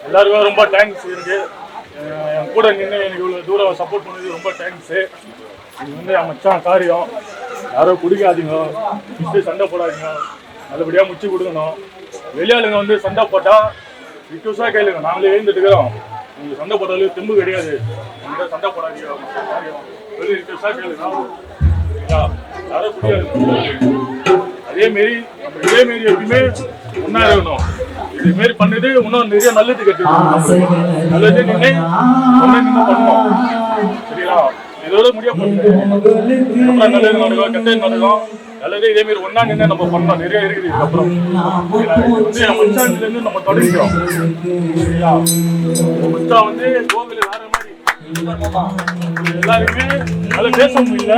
எல்லாருக்கும் ரொம்ப தேங்க்ஸ். எனக்கு என் கூட நின்று எனக்கு இவ்வளோ தூரம் சப்போர்ட் பண்ணது ரொம்ப தேங்க்ஸு. இது வந்து என் மச்சான் காரியம். யாரும் குடிக்காதீங்க, சண்டை போடாதீங்க, நல்லபடியாக முடிச்சு கொடுக்கணும். வெளியாளுங்க வந்து சண்டை போட்டால் ரிக்வஸ்டாக கேளுங்க, நாங்களே எழுந்துட்டுக்கிறோம். உங்களுக்கு சண்டை போட்டாலும் தெம்பு கிடையாது, நீங்கள் சண்டை போடாதீங்க, காரியம் வெளியே ரிக்வஸ்டாக கேளுங்க. யாரும் குடிக்காது. அதேமாரி நம்ம இதேமாரி எப்பயுமே ஒன்றா இருக்கணும். இதுமாரி பண்ணது இன்னும் நிறைய நல்லது கட்டுது. நல்லது நின்று பண்ணுவோம். சரிங்களா? இதோட முடிய போகுது. நல்லது நடக்கும், கெட்டது நடக்கும். நல்லது இதேமாரி ஒன்றா நின்று நம்ம பண்ணோம். நிறைய இருக்குது. இதுக்கப்புறம் வந்து நம்ம மச்சான்லேருந்து நம்ம தொடங்கிக்கிறோம். சரிங்களா? மச்சான் வந்து கோவில் வேற மாதிரி எல்லாருமே நல்லா பேச முடியல.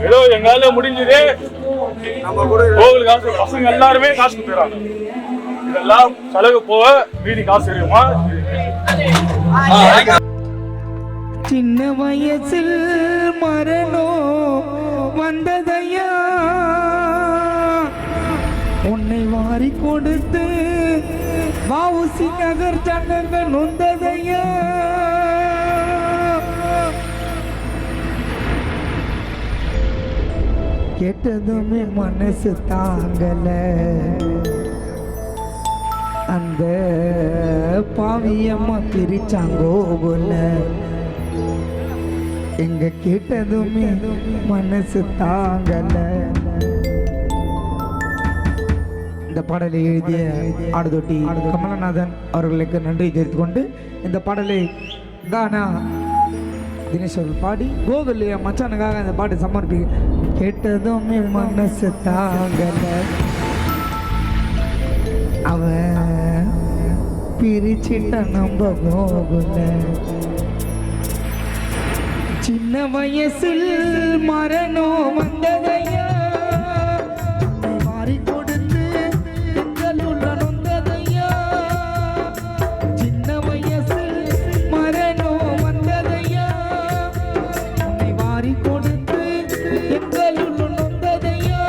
ஏதோ எங்கால முடிஞ்சது. கோவில் காசு பசங்க எல்லாருமே காசு கொடுத்துறாங்க. இதெல்லாம் செலவு போக மீதி காசு இருக்குமா? சின்ன வயசில் மரணம் வந்ததையா, உன்னை வாரி கொடுத்து வஉசி நகர் ஜனங்க நொந்ததையா. கேட்டதுமே மனசு தாங்கல, அந்த பாவியம்மா பிரிச்சாங்கோ போல. எங்க கேட்டதுமே மனசு தாங்கல. இந்த பாடலை எழுதிய ஆடுதொட்டி கமலநாதன் அவர்களுக்கு நன்றி தெரிவித்துக் கொண்டு இந்த பாடலை கானா தினேஷ் அவர்கள் பாடி கோகுலிய மச்சானுக்காக இந்த பாட்டு சமர்ப்பி. கேட்டதுமே மனசு தாங்கல, அவன் பிரிச்சிட்ட நம்ப கோகுல. சின்ன வயசில் மரணம் வந்ததையா, மாறி கொடுத்து எங்களுள்ள நொந்ததையா. சின்ன வயசில் மரணம் வந்ததையா, உன்னை வாரி கொடுத்து எங்களுள்ள நொந்ததையா.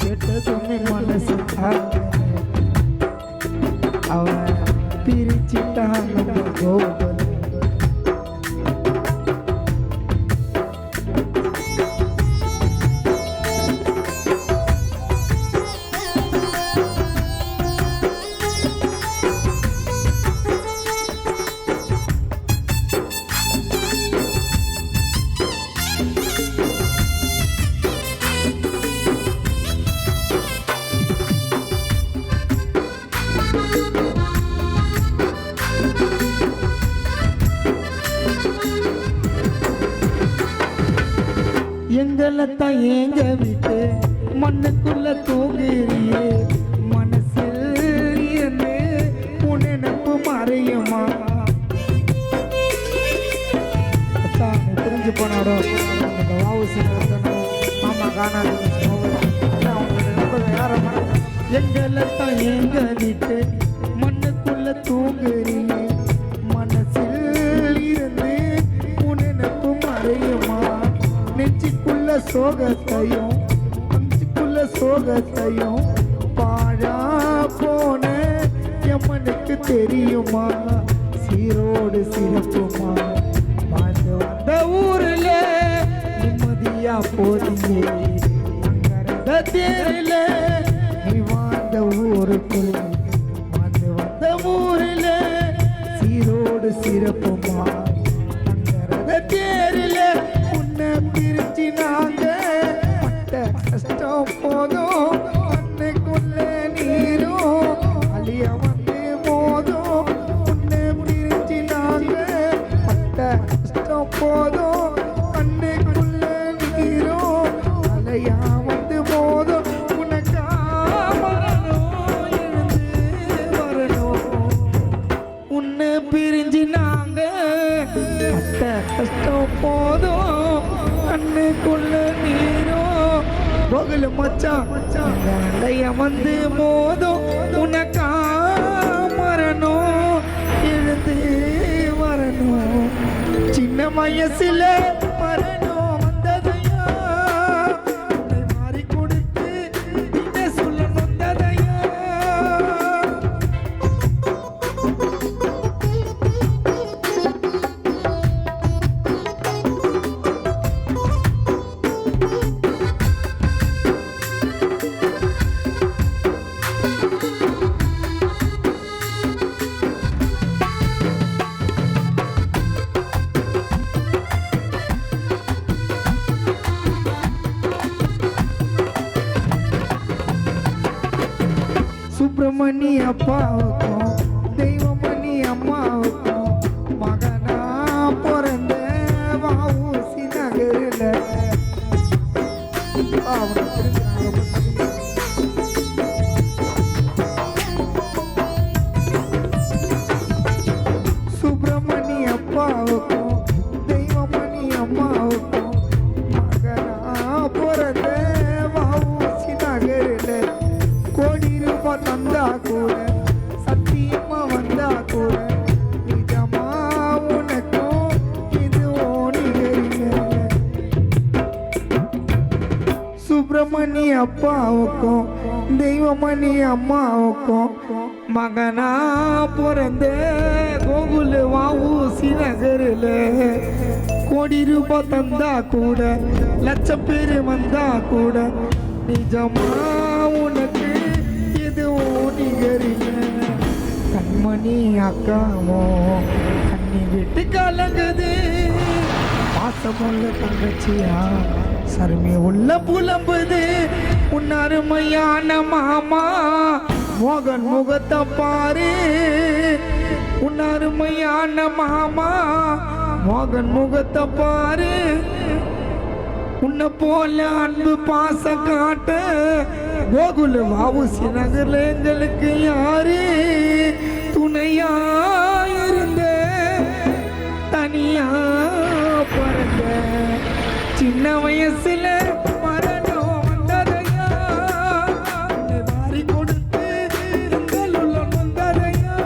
கேட்டதுமே மனசு அவன் பிரிச்சிட்டான் கோபுரம். எங்களைத்தான் ஏங்க விட்டு மண்ணுக்குள்ள தூங்குறியே. மனசில் இருந்து உனப்பு மறையுமா? புரிஞ்சு போனாரோ மாமா காணாது. எங்களைத்தான் ஏங்க விட்டு மண்ணுக்குள்ள தூங்குறியே. மனசில் இருந்து உனப்பு மறையுமா? நெஞ்சுக்குள்ள சோகத்தையும் பாழா போன எம்மனுக்கு தெரியுமா? சீரோடு சிறப்புமா? பார்த்து வந்த ஊர்ல நிம்மதியா போதியே. அங்கரத தேரில நீ வாழ்ந்த ஊருக்குள்ள பார்த்து வந்த ஊர்ல சீரோடு சிறப்புமா? அங்கரத தேரில பிரிச்சு நாங்க பட்ட கஷ்டம் போதும். அன்னைக்குள்ள நீரும் அழிய வந்து போதும். உன்னை பிரிச்சு நாங்க பட்ட கஷ்டம் போதும். அன்னைக்குள்ள நீரும் அலையா வந்து போதும். உனக்கா வரணும், எழுந்து வரணும். உன்னை பிரிஞ்சு நாங்க பட்ட கஷ்டம் போதும். கண்ணுக்குள்ள நீரோ கோகுல மச்சான் வேண்டைய வந்து மோதும் உனக்கா மரணும் எழுந்து வரணும் சின்ன வயசுல மரணம் வந்ததையா உன்னை மாறி கொடுத்து என்ன சொல்ல வந்ததையா சுப்பிரமணி அப்பாவுக்கும் தெய்வமணி அம்மாவுக்கும் மகனா பிறந்த வஉசி நகரில் சுப்பிரமணி அப்பாவுக்கும் தெய்வமணி அம்மாவுக்கும் மகனா பிறந்த வஉசி நகரில் கோடி ரூபாய் தந்தா கூட சத்தியமா வந்தா கூட நிஜமா உனக்கும் இது ஓடிகரில சுப்பிரமணி அப்பாவுக்கும் தெய்வமணி அம்மாவுக்கும் மகனா பிறந்த கோகுல வஉசி நகரில் கோடி ரூபாய் தந்தா கூட லட்சம் பேர் வந்தா கூட நிஜமா உனக்கு கண்மணி அக்காவோ கண்ணி விட்டு கலங்குது பாசமுள்ள தங்கச்சியா சருமி உள்ள புலம்புது உன்னருமையான மாமா மோகன் முகத்தை பாரு உன்னருமையான மாமா மோகன் முகத்தை பாரு உன்னை போல அன்பு பாசம் காட்ட கோகுல வஉசி நகர்ல எங்களுக்கு யாரு துணையா இருந்த தனியா பிறந்த சின்ன வயசுல மரணம் வந்ததையா உன்னை வாரி கொடுத்து எங்கள் உள்ள வந்ததையா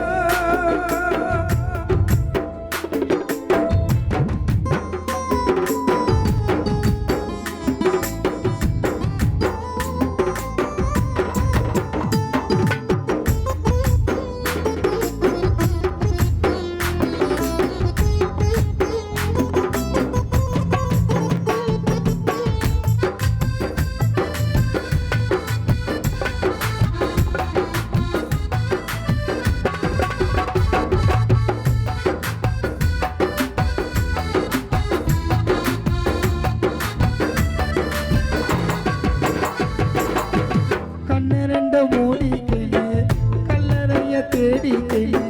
தேடிக்கையில்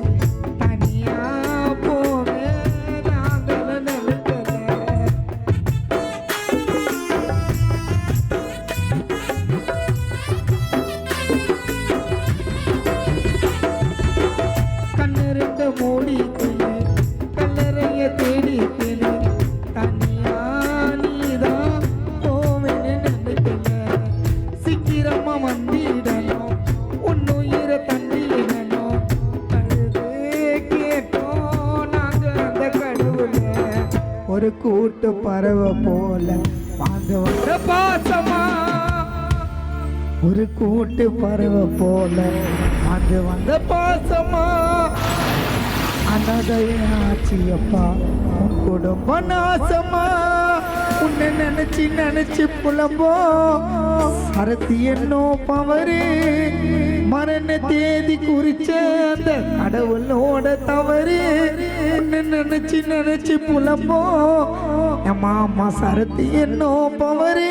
தனியா போவேன் நாங்கள நினைக்கல கண்ணறிந்த மூடிக்கையில் கல்லறைய தேடிக்கையில் தனியா நீதான் போவேன்னு நினைக்கல சீக்கிரமா வந்திடணும் உன்னுயிர தண்டிடணும் அழுது கேட்டோம் நாங்க அந்த கடவுள ஒரு கூட்டு பறவை போல வாங்க வந்த பாசமா ஒரு கூட்டு பறவை போல வாங்க வந்த பாசமா அனதையாச்சியப்பா உன் குடும்ப நாசமா உன்னை நினைச்சு புலம்போ சரத்தி என்னோ பவரு மரண தேதி குறிச்ச அந்த கடவுளோட தவறு உன்னை நினைச்சு புலம்போ என் மாமா சரத்தி என்னோ பவரு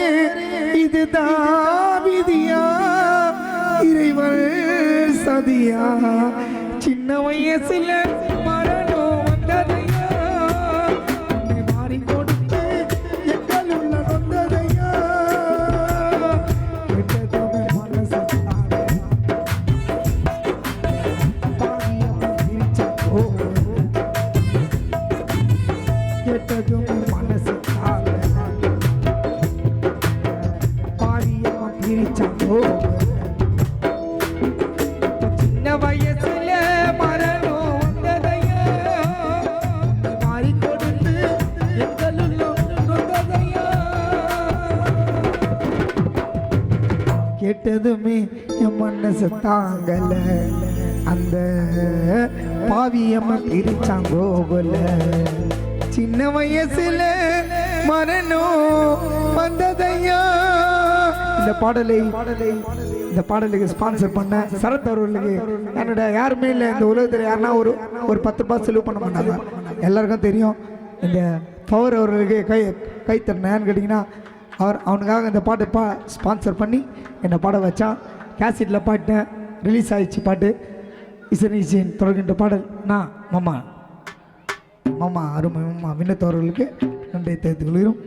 இதுதான் விதியா இறைவன் சதியா சின்ன வயசுல மரணம் வந்ததையா உன்னை மாறி கொடுத்து எங்கள் உள்ள வந்ததையா கெட்டதோட மனசு கெட்டதும் மனசு பாரிய பிரிச்சாங்கோ சின்ன வயசுல மரணம் வந்ததையா மாறி கொடுத்து எங்களுள்ளும் நொந்ததையா கேட்டதுமே என் மனசு தாங்கல அந்த பாவியம்ம பிரிச்சாங்கோல சின்ன வயசுல மரணம் வந்ததையா. இந்த பாடலுக்கு ஸ்பான்சர் பண்ண சரத் அவர்களுக்கு என்னோட யாருமே இல்லை இந்த உலகத்தில் யாருன்னா ஒரு 10 ரூபாய் செலவு பண்ண மாட்டாங்க. எல்லாருக்கும் தெரியும். இந்த பவர் அவர்களுக்கு கை தரணும். ஏன்னு கேட்டிங்கன்னா அவனுக்காக இந்த பாட்டை ஸ்பான்சர் பண்ணி என்னை பாட வச்சான். கேசட்டில் பாட்டேன், ரிலீஸ் ஆகிடுச்சு பாட்டு. இசையின் தொடர்கின்ற பாடல் நான் மாமா அருமை மாமா வினோத் அவர்களுக்கு நன்றி தெரிவித்துக் கொள்கிறோம்.